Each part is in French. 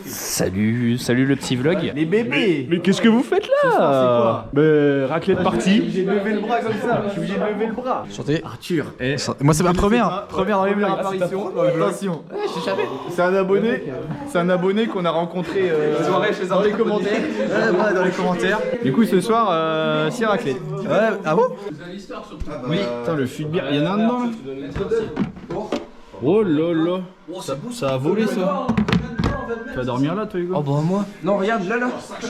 Salut le petit vlog. Les bébés. Mais qu'est-ce que vous faites là? Raclette partie. Je suis obligé de lever le bras comme ça. Je suis obligé de lever le bras. Chanté. Arthur. Moi c'est ma première dans les vlogs. apparition. Attention. C'est un abonné. C'est un abonné qu'on a rencontré dans les commentaires. Ouais, dans les commentaires. Du coup ce soir c'est raclette. Ouais, ah bon? Oui. Putain le fût de bière. Il y en a un dedans là. Oh là là. Ça a volé ça. Tu vas dormir là toi Hugo? Oh bah moi. Non regarde là.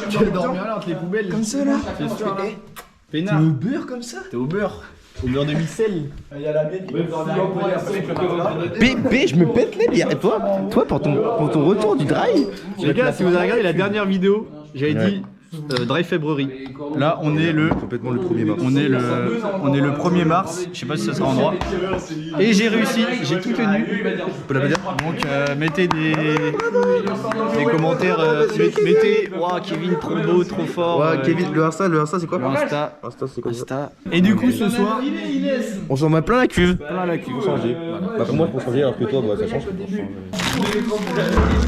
Tu vas dormir là entre les poubelles. Comme ça là. C'est sûr là. T'es Peinard. au beurre comme ça? T'es au beurre. Au beurre de micelle. Il y a la mienne qui Bébé, je me pète les bières. Et toi pour ton retour du drive? Les gars, si vous avez regardé la dernière vidéo, j'avais dit Drive February. Là, on est le Complètement le 1er mars. on est le 1er mars. Je sais pas si ça sera en droit. Et j'ai réussi. J'ai tout tenu. Donc mettez des commentaires. Mettez Kevin trop beau, trop fort. Ouais, Kevin, le Insta c'est quoi? Insta. Insta c'est quoi ça? Et du coup, ce soir, On s'en met plein la cuve. plein la cul. Changer. Bah pour moi pour changer alors que toi bah ça change.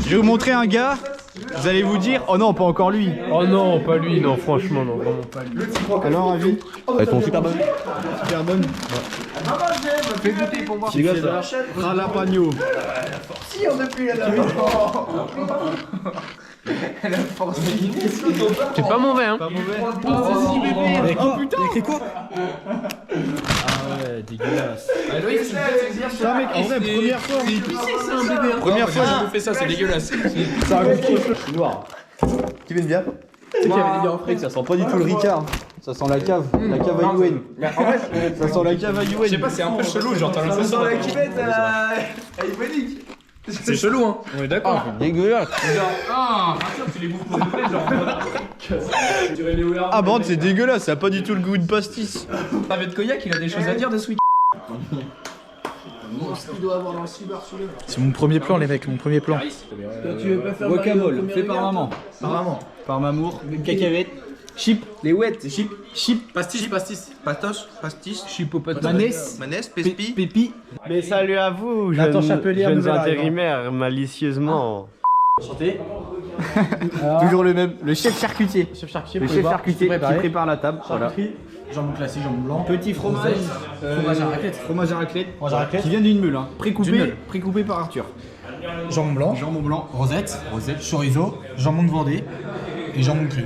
Je vais vous montrer un gars. Vous allez vous dire, oh non, pas encore lui. Oh non, pas lui, non, franchement, non, vraiment pas lui. Alors, avis? Elles sont super bonnes. Super bonne. Fais goûter pour moi. Les gars, ça. Ralapagno. C'est pas mauvais, hein. Pas mauvais. Oh putain. Il écrit quoi? Ah ouais, dégueulasse. Putain, mec, en vrai, première fois. Première fois j'ai bouffé ça, c'est dégueulasse. Ça a noir. Kevin bien. Tu sais qu'il y avait des bières en fric, ça sent pas du tout le Ricard. Ça sent la cave à Yuen. Ça sent la cave à Yuen. Je sais pas, c'est un peu chelou, genre t'as l'impression. la cuvette C'est chelou, hein. On est d'accord. Dégueulasse. Ah, tu les bouffes pour de vrai, genre. Ah, bande, c'est dégueulasse, ça a pas du tout le goût de pastis. Avec Koyak, il a des choses à dire de ce week. C'est mon premier plan les mecs, mon premier plan. Guacamole, fait par maman. Par Mamour. Cacahuètes. Chip. Les wet, c'est chip. Chip. Pastis. Patoche, pastis, Manès. pespi. Pépi. Mais salut à vous, Nathan Chapelier, jeunes nouvel intérimaires, malicieusement. Toujours le même, le chef charcutier. Le chef charcutier qui préparer. prépare la table. Voilà. Jambon classique, jambon blanc. Petit fromage. Fromage à raclette. Fromage à raclette. Qui vient d'une meule, hein. Précoupé par Arthur. Jambon blanc. Jambon blanc. Rosette. Chorizo. Jambon de Vendée. Et jambon cru.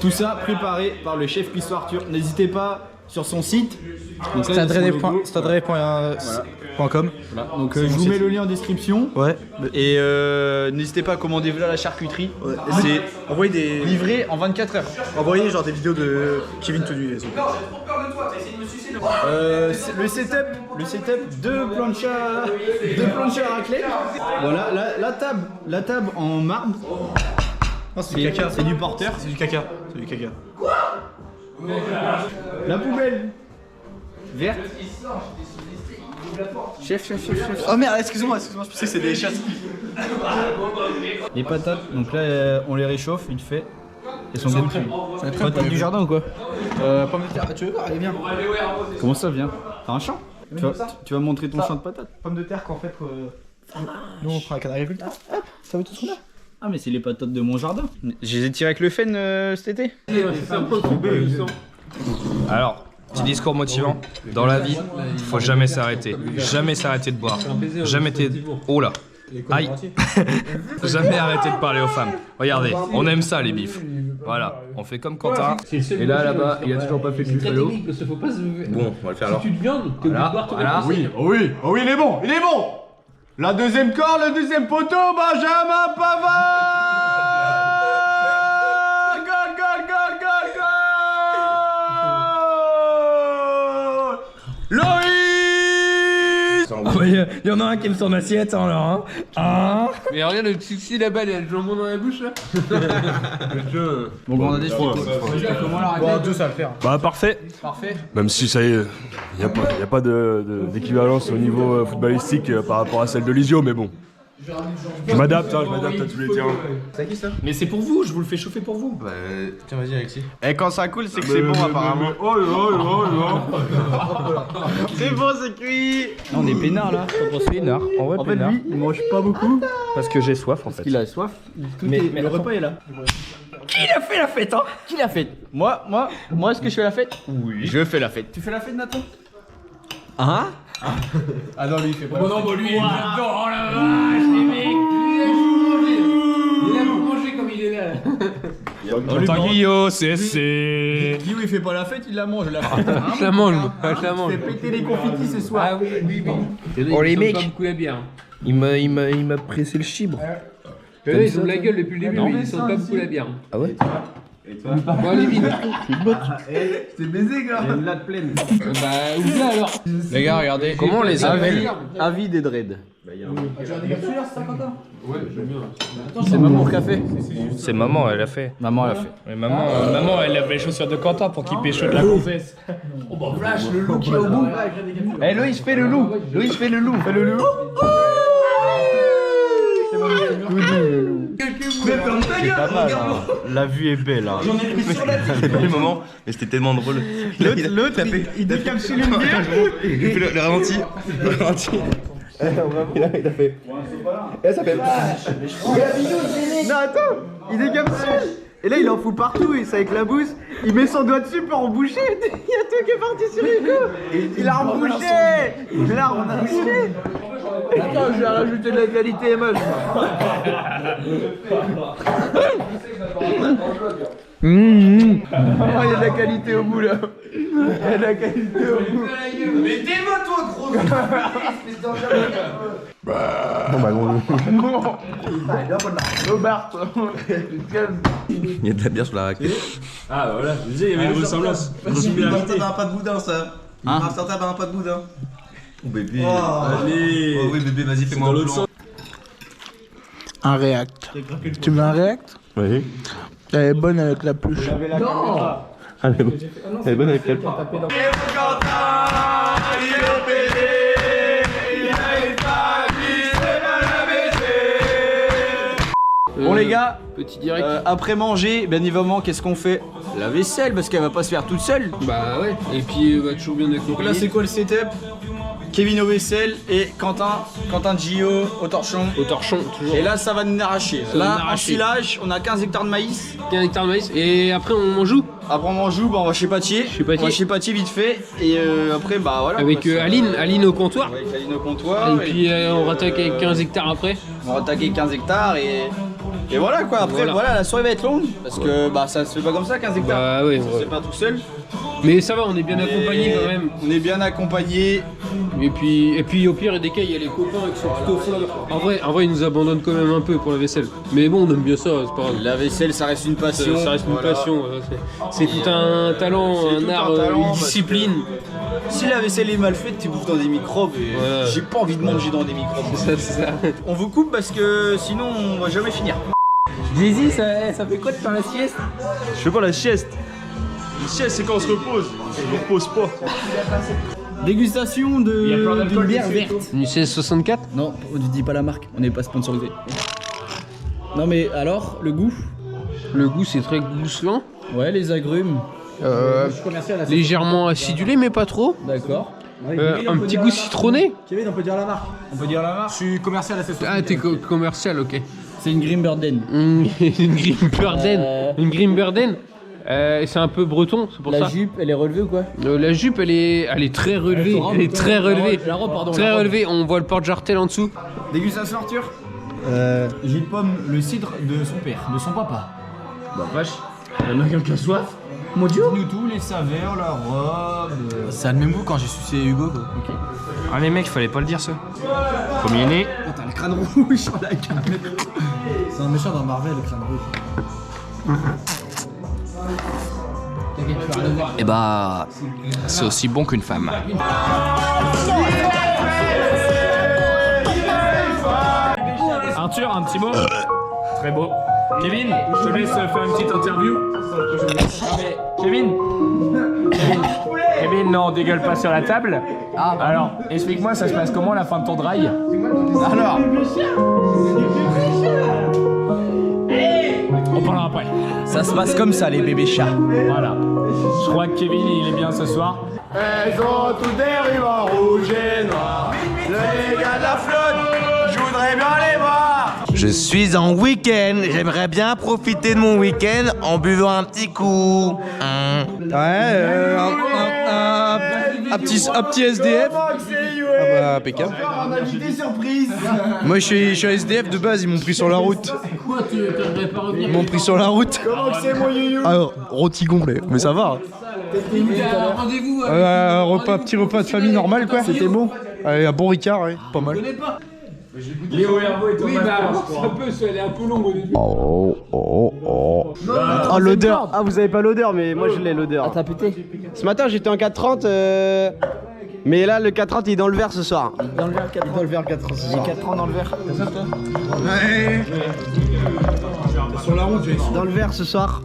Tout ça préparé par le chef cuistot Arthur. N'hésitez pas sur son site. Donc là, stadré.com. voilà. Donc je vous mets le lien en description. Ouais. Et n'hésitez pas à commander là la charcuterie. C'est envoyer des Livré en 24 heures. envoyer genre des vidéos de Kevin Tenu. Le setup de plancha à raclette. Voilà, la table en marbre. C'est du caca. C'est du porteur. C'est du caca. C'est du caca. La poubelle verte. Chef. Oh merde, excuse-moi, je pensais que c'est des chasses. Les patates, donc là on les réchauffe vite fait. Elles sont bien cuites. Patates du jardin ou quoi? Pomme de terre, tu veux voir? Elle est bien. Comment ça vient? T'as un champ? Tu vas montrer ton champ de patates? Pomme de terre qu'en fait. Nous on prend avec un agriculteur. Hop, ça veut tout ce qu'on a. Ah mais c'est les patates de mon jardin. Je les ai tirées avec le Fen cet été. Alors, petit discours motivant. Dans la vie, il faut jamais s'arrêter. Jamais s'arrêter de boire. Jamais Oh là. Aïe. Jamais arrêter de parler aux femmes. Regardez, on aime ça les bifs. Voilà, on fait comme Quentin. Et là-bas, il a toujours pas fait le buffalo. Bon, on va le faire alors. Voilà. Oui, il est bon. La deuxième corde, le deuxième poteau, Benjamin Pavard. Goal. Loïs. Il y en a un qui aime son assiette, alors. Hein. Mais regarde le petit là-bas, il a le jambon dans la bouche là. Bon, on a des comment la raclette? Deux ça va le faire. Bah parfait. Même si ça y est, il n'y a pas d'équivalence au niveau footballistique par rapport à celle de Lisio, mais bon. Je m'adapte à tous les terrains. C'est qui ça? Mais c'est pour vous, je vous le fais chauffer pour vous. Bah tiens vas-y Alexis. Et quand ça coule, c'est que c'est bon apparemment. C'est bon, c'est cuit. On est peinard là. Peinard, En fait, lui, il mange pas beaucoup Parce que j'ai soif en fait. Il a soif. Mais Le repas est là. qui a fait la fête, hein? Qui l'a fait? Moi, est-ce que je fais la fête? Oui. Je fais la fête. Tu fais la fête, Nathan? Hein? Ah non, lui il fait pas. Oh non, bah lui, il adore la vache, les mecs. Il aime manger comme il est là. Attends, Guillaume, c'est. Guillaume il fait pas la fête, il la mange la fête. Je la mange, moi. Je la mange. Péter les confitis ce soir. Ah oui, oui, oui. Oh, les mecs. Pas beaucoup la bière. Il m'a pressé le chibre. Eux, ils ont de la gueule depuis le début, mais ils sentent pas beaucoup la bière. Ah ouais? Bon, les vides. C'est baisé, gars. Bah, ouvre-la alors. Les gars, regardez. Comment on les appelle? Avis des dreads. C'est maman au café. C'est maman, elle a fait. Maman elle a fait. Mais maman, elle avait les chaussures de Quentin pour qu'il pécho de la princesse. Oh bah, flash, le loup qui est au bout. Eh Loïs, fais le loup. Loïs, fais le loup. Fais le loup. La vue est belle. Hein. J'en ai pris sur la tête. Le moment, mais c'était tellement drôle. L'autre, il décapsule une bière. Il fait le ralenti. Le ralenti. Il a fait. Et ça fait. Non, attends, il décapsule. Et là, il en fout partout, et ça éclabousse. Il met son doigt dessus pour reboucher. Il y a tout qui est parti sur Hugo. Il a rebouché. Il a rebouché. Attends, je vais rajouter de la qualité, moche. Oh, il y a de la qualité au bout, là. Il y a de la qualité au bout. Mais démo-toi, gros. Robert. Il y a de la bière sur la raclette. Ah bah voilà, je disais, il y avait une ressemblance. Martin n'a pas de boudin, ça. Martin n'a pas de boudin. Oh bébé. Allez. Oh oui, bébé, vas-y, fais-moi un plan. Un React. Tu veux un React? Oui. Elle est bonne avec la pluche. Elle est bonne avec elle. Bon les gars, Petit direct. après manger, bien évidemment, qu'est-ce qu'on fait? La vaisselle, parce qu'elle va pas se faire toute seule. Bah ouais. Et puis, va toujours bien Donc accompagner. là c'est quoi le setup? Kevin au vaisselle et Quentin Gio au torchon. Au torchon, toujours. Et là ça va nous arracher. va Là nous en arracher. silage, on a 15 hectares de maïs. 15 hectares de maïs. Et après, on joue. Après on en joue, bah, on va chez Patier. Chez Patier. On va chez Patier vite fait. Et après bah voilà. Avec Aline au comptoir. Avec Aline au comptoir. Et puis, on rattaque avec 15 hectares après. On va attaquer 15 hectares et voilà quoi. Après voilà, la soirée va être longue. Parce que bah ça se fait pas comme ça 15 hectares. Bah ouais, Ça se fait pas tout seul. Mais ça va, on est bien accompagné quand même. On est bien accompagné. Et puis au pire des cas, il y a les copains qui sont plutôt forts. En vrai, ils nous abandonnent quand même un peu pour la vaisselle. Mais bon, on aime bien ça, c'est pas grave. La vaisselle ça reste une passion. Ça reste une Voilà. passion. Voilà, c'est tout un talent, C'est tout un art, un talent, une parce discipline. Si la vaisselle est mal faite, tu bouffes dans des microbes et Voilà. j'ai pas envie de manger dans des microbes. C'est ça. On vous coupe parce que sinon on va jamais finir. Jay-Z, ça fait quoi de faire la sieste? Je fais pas la sieste. La sieste, c'est quand on se repose. On ne repose pas. Dégustation d'une bière verte. Une 1664. Non, on ne dit pas la marque, on n'est pas sponsorisé. Non mais alors, le goût? Le goût, c'est très gousselant. Ouais, les agrumes. Légèrement acidulé, mais pas trop. D'accord. Un petit goût citronné. Kevin, on peut dire la marque. On peut dire la marque? Je suis commercial à cette Ah, t'es commercial, ok. C'est une Grimberden. Une Grimberden. Une Grimberden. C'est un peu breton, c'est pour La ça. jupe, elle est relevée ou quoi? La jupe, elle est très relevée. Elle est très relevée. La robe, pardon. Très relevée. On voit le porte-jartel en dessous. Dégustation Arthur? Gilles Pomme, le cidre de son père, de son papa. Bah vache. Il y en a quelqu'un soif. Mon dieu! Nous tous, les saveurs, la robe. Ça a le même goût quand j'ai sucé Hugo, quoi. Ah les mecs, fallait pas le dire ça. Premier né. T'as le crâne rouge sur la caméra. C'est un méchant dans Marvel, le crâne rouge. Et bah, c'est aussi bon qu'une femme. Arthur, un petit mot. Très beau. Kevin, je te laisse faire une petite interview. Kevin Kevin, non, dégueule pas sur la table. Alors, explique-moi, ça se passe comment la fin de ton drive? Alors, On parlera après. ça se passe comme ça, les bébés chats. Voilà. Je crois que Kevin, il est bien ce soir. Elles ont toutes des rubans rouges et noirs. Les gars de la flotte, je voudrais bien les voir. Je suis en week-end, j'aimerais bien profiter de mon week-end en buvant un petit coup. Un petit SDF. Ah bah, impeccable. On a invité surprise. Moi, je suis un SDF de base, ils m'ont pris sur la route. Quoi, tu t'arriverais pas à revenir? Ils m'ont pris sur la route. Comment que c'est mon youyou? Alors, rôti complet, mais ça va. T'as un rendez-vous Petit repas de famille normal, quoi. C'était bon. Allez, un bon Ricard, ouais, pas mal. Léo Herbeau et Thomas. Oui, bah ça peut, elle est un peu longue au début. Ah, l'odeur. Ah, vous avez pas l'odeur, mais moi je l'ai l'odeur. Ah, t'as pété? Ce matin j'étais en 430, mais là le 430 il est dans le verre ce soir. Dans le verre 4 ans. Dans le verre 430. J'ai 4 ans dans le verre. T'as ça toi? Ouais. Sur la route, j'ai Dans le verre ce soir.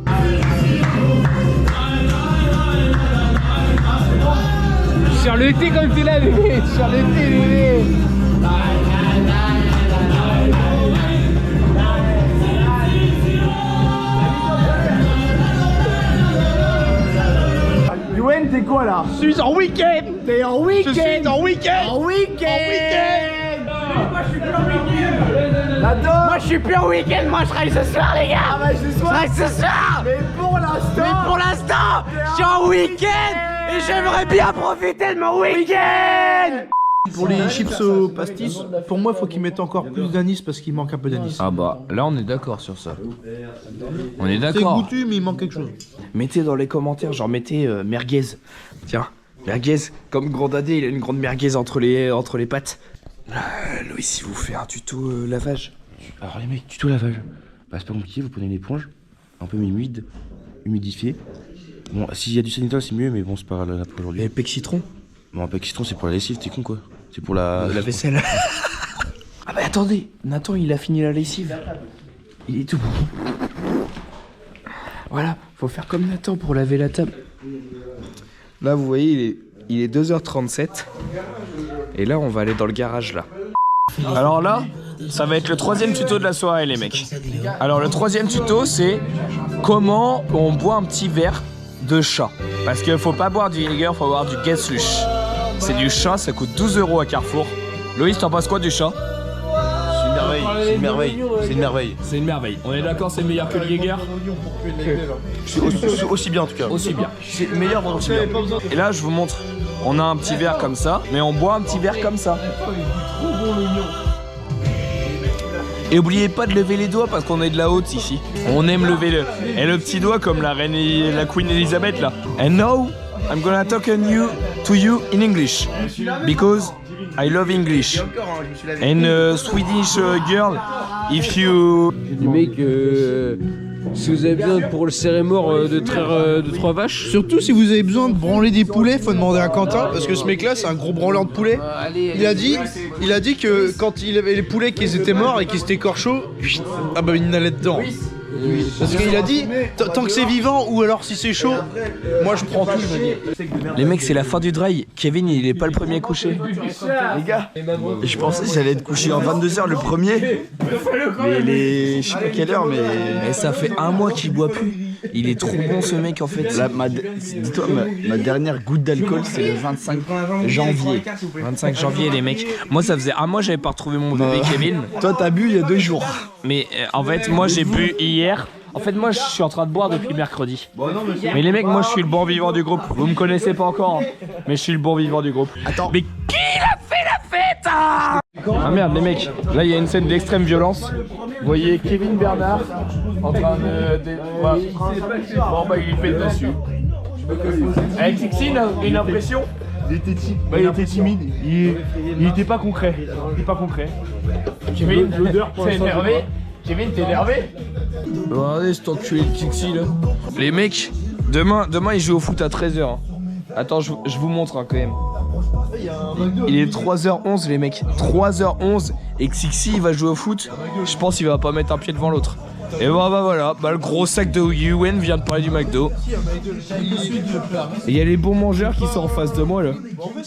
Sur le thé comme tu l'as, bébé. Sur le thé, bébé. Youen, t'es quoi là? Je suis en week-end. T'es en week-end. Je suis en week-end. En week-end. Moi je suis plus en week-end, moi je travaille ce soir les gars. Ah bah ce soir. Je travaille ce soir. Mais pour l'instant, je suis en week-end et j'aimerais bien profiter de mon week-end. Pour les chips au pastis, pour moi, faut qu'ils mettent encore plus d'anis parce qu'il manque un peu d'anis. Ah bah, là on est d'accord sur ça. On est C'est d'accord. goûtu, mais il manque quelque chose. Mettez dans les commentaires, genre mettez merguez. Tiens, merguez. Comme Grandadé, il a une grande merguez entre les pattes. Loïs, il vous fait un tuto lavage. Alors les mecs, tuto lavage. Bah c'est pas compliqué, vous prenez l'éponge, un peu humide, humidifié. Bon, s'il y a du sanitol c'est mieux, mais bon c'est pas là pour aujourd'hui. Et pec citron. Bon, un pack citron c'est pour la lessive, t'es con quoi. C'est pour la vaisselle. Ah bah attendez, Nathan il a fini la lessive. Il est tout. Voilà, faut faire comme Nathan pour laver la table. Là vous voyez, il est 2h37. Et là on va aller dans le garage là. Alors là, ça va être le troisième tuto de la soirée les mecs. Alors le troisième tuto c'est comment on boit un petit verre de chat. Parce qu'il faut pas boire du vinegar, faut boire du Getzlush. C'est du chat, ça coûte 12 € à Carrefour. Loïs, t'en penses quoi du chat? C'est une merveille, c'est une merveille, c'est une merveille. C'est une merveille. On est d'accord, c'est meilleur que le Jäger? Aussi bien en tout cas. Aussi bien. C'est meilleur, mais aussi bien. Et là, je vous montre. On a un petit verre comme ça, mais on boit un petit verre comme ça. Et oubliez pas de lever les doigts parce qu'on est de la haute ici. On aime lever le petit doigt comme la reine la Queen Elizabeth là. And now, I'm gonna talk to you in English because I love English. And Swedish girl, if you... Les mecs, si vous avez besoin pour le serré-mort de 3 vaches. Surtout si vous avez besoin de branler des poulets, faut demander à Quentin parce que ce mec-là, c'est un gros branleur de poulets. Il a dit que quand il avait les poulets qui étaient morts et qui étaient corchaux, ah bah il n'allait dedans. Parce qu'il a dit, tant que c'est vivant ou alors si c'est chaud, moi je prends tout. Les mecs, c'est la fin du dry. Kevin, il est pas le premier couché. Les gars, je pensais que j'allais être couché en 22h le premier. Mais je sais pas quelle heure, mais. Et ça fait un mois qu'il boit plus. Il est trop bon ce mec en fait. Là, dis-toi, ma dernière goutte d'alcool c'est le 25 janvier. 25 janvier les mecs. Moi ça faisait un mois j'avais pas retrouvé mon bébé Kevin. Toi t'as bu il y a 2 jours. Mais en fait moi j'ai bu hier. En fait moi je suis en train de boire depuis mercredi. Mais les mecs moi je suis le bon vivant du groupe. Vous me connaissez pas encore hein, mais je suis le bon vivant du groupe. Attends. Mais qui a fait la fête hein? Ah merde les mecs, là il y a une scène d'extrême violence. Vous voyez Kevin Bernard en train de... Voilà. Bon bah il pète dessus. Avec Sixi une impression. Il était timide, il était pas concret. Kevin, t'es énervé? Kevin, t'es énervé? Regardez cet enculé de Sixi là. Les mecs, demain ils jouent au foot à 13h. Hein. Attends, je vous montre hein, quand même. Il est 3h11 les mecs, 3h11 et que Sixi il va jouer au foot, je pense qu'il va pas mettre un pied devant l'autre. Et bah voilà, le gros sac de Youen vient de parler du McDo. Et il y a les bons mangeurs qui sont en face de moi là.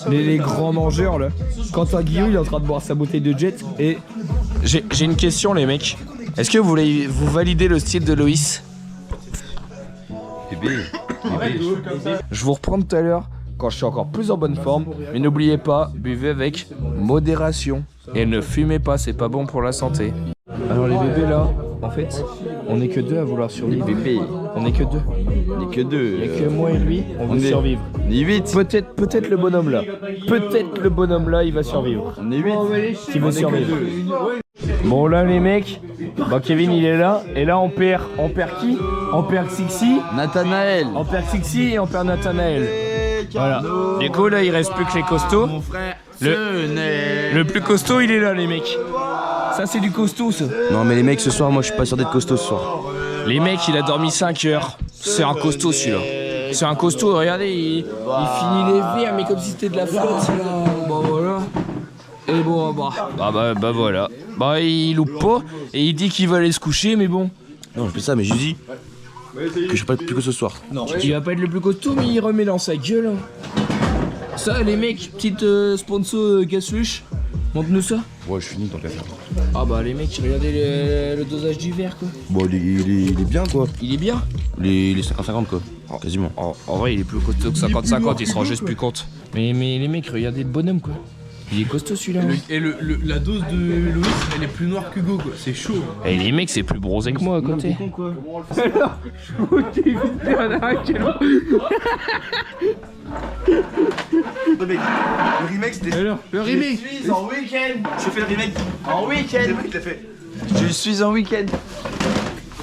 Les grands mangeurs là. Quentin Guillaume il est en train de boire sa bouteille de jet. Et j'ai une question les mecs. Est-ce que vous validez le style de Loïs? Bébé. Je vous reprends tout à l'heure quand je suis encore plus en bonne forme. Mais n'oubliez pas, buvez avec modération. Et ne fumez pas, c'est pas bon pour la santé. Alors les bébés là, en fait, on est que deux à vouloir survivre. Bébé, on est que deux. On est que deux. Il n'y a que moi et lui, on veut survivre. On est 8. Peut-être le bonhomme là. Peut-être le bonhomme là, il va survivre. On est 8. Qui veut survivre. Bon là les mecs, bah Kevin il est là. Et là on perd qui? On perd Xixi. Nathanaël. On perd Xixi et on perd Nathanaël. Voilà. Du coup là il reste plus que les costauds. Mon frère. Le plus costaud il est là les mecs. Ça c'est du costaud ça. Non, mais les mecs, ce soir, moi, je suis pas sûr d'être costaud ce soir. Les mecs il a dormi 5 heures. C'est un costaud celui-là. C'est un costaud, regardez, il finit les verres mais comme si c'était de la flotte. Bon voilà. Et bon bah voilà. Bah il loupe pas et il dit qu'il va aller se coucher mais bon. Non, je fais ça, mais je dis que je suis pas le plus costaud ce soir. Non. Il va pas être le plus costaud mais il remet dans sa gueule. Ça les mecs, petite sponsor Gasluche, montre-nous ça. Ouais, je finis tant qu'à faire. Ah bah les mecs, regardez le dosage du verre quoi. Bon, il est bien quoi. Il est bien. Il est 50-50 quoi. Quasiment. En vrai il est plus costaud que 50-50, il se rend juste plus compte. Mais les mecs, regardez le bonhomme quoi. Il est costaud celui-là. Et la dose de Louis, elle est plus noire qu'Hugo quoi. C'est chaud. Et les mecs, c'est plus bronzé que moi à côté. Alors, Le remake c'était. Alors, le remake. Je suis en week-end. J'ai fait le remake. En week-end. C'est moi qui l'a fait. Je suis en week-end.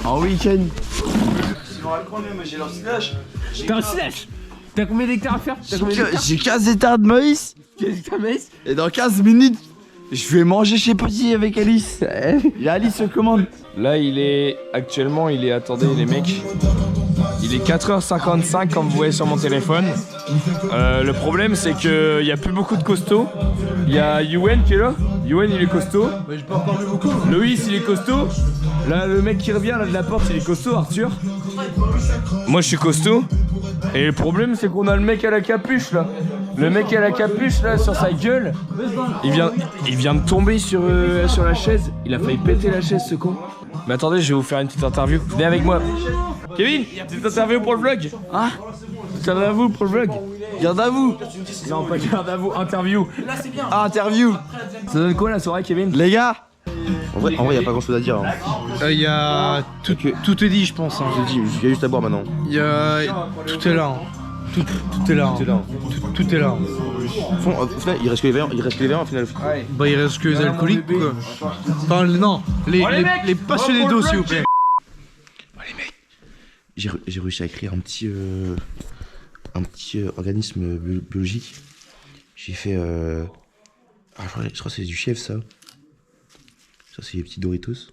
En week-end. Ils vont raconter, mais j'ai leur slash. T'as un slash. T'as combien d'hectares à faire? J'ai 15 hectares de maïs. 15 hectares de maïs. Et dans 15 minutes, je vais manger chez Petit avec Alice. Et Alice se commande. Là, actuellement, attendez les mecs. Il est 4h55 comme vous voyez sur mon téléphone. Le problème, c'est qu'il n'y a plus beaucoup de costauds. Il y a Yuen qui est là. Yuen, il est costaud. Mais j'ai pas encore vu beaucoup. Loïs, il est costaud. Là, le mec qui revient là de la porte, il est costaud, Arthur. Moi, je suis costaud. Et le problème, c'est qu'on a le mec à la capuche là. Le mec à la capuche là, sur sa gueule. Il vient de tomber sur la chaise. Il a failli péter la chaise, ce con. Mais attendez, je vais vous faire une petite interview. Venez avec moi. Kevin, petite interview pour le vlog. Hein? Garde à vous pour le vlog. Garde à vous. Non, pas garde à vous, interview. Ah, interview. Ça donne quoi la soirée, Kevin? Les gars. En vrai, y a pas grand chose à dire. Hein. Il y a. Tout est dit, je pense. Hein. Il y a juste à boire maintenant. Il y a. Tout est là. Hein. Tout est là. Hein. Tout est là. Au final, il reste que les verres au final. Bah, il reste que les alcooliques ou quoi? Enfin, non, les passionnés d'eau, s'il vous plaît. Bon, les mecs, j'ai réussi à écrire un petit organisme biologique. J'ai fait. Je crois que c'est du chèvre, ça. Ça, c'est les petits Doritos.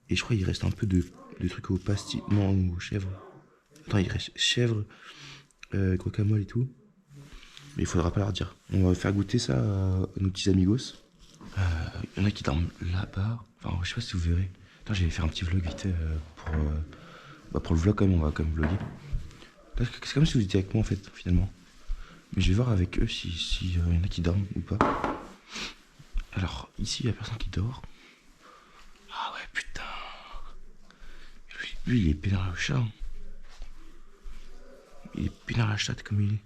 Et je crois qu'il reste un peu de trucs au pastis. Non, aux chèvres. Attends, il reste chèvre, guacamole et tout. Mais il faudra pas leur dire. On va faire goûter ça à nos petits amigos. Il y en a qui dorment là-bas. Enfin, je sais pas si vous verrez. Attends, j'allais faire un petit vlog vite pour le vlog quand même. On va quand même vlogger. C'est comme si vous étiez avec moi en fait, finalement. Mais je vais voir avec eux si y en a qui dorment ou pas. Alors, ici, il y a personne qui dort. Ah ouais, putain. Lui, il est pénard le chat. Il est pénard la chatte comme il est.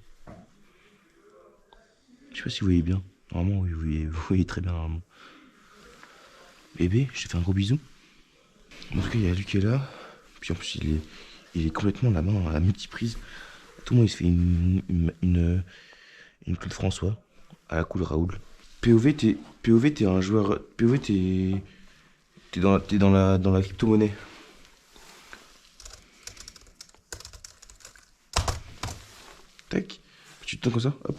Je sais pas si vous voyez bien. Normalement, oui, vous voyez très bien normalement. Bébé, je te fais un gros bisou. En tout cas, il y a lui qui est là. Puis en plus, il est complètement là-bas à multiprise. Tout le monde, il se fait une Claude François à la cool Raoul. POV, t'es un joueur. POV, t'es dans la crypto-monnaie. Tac. Tu te tends comme ça, hop.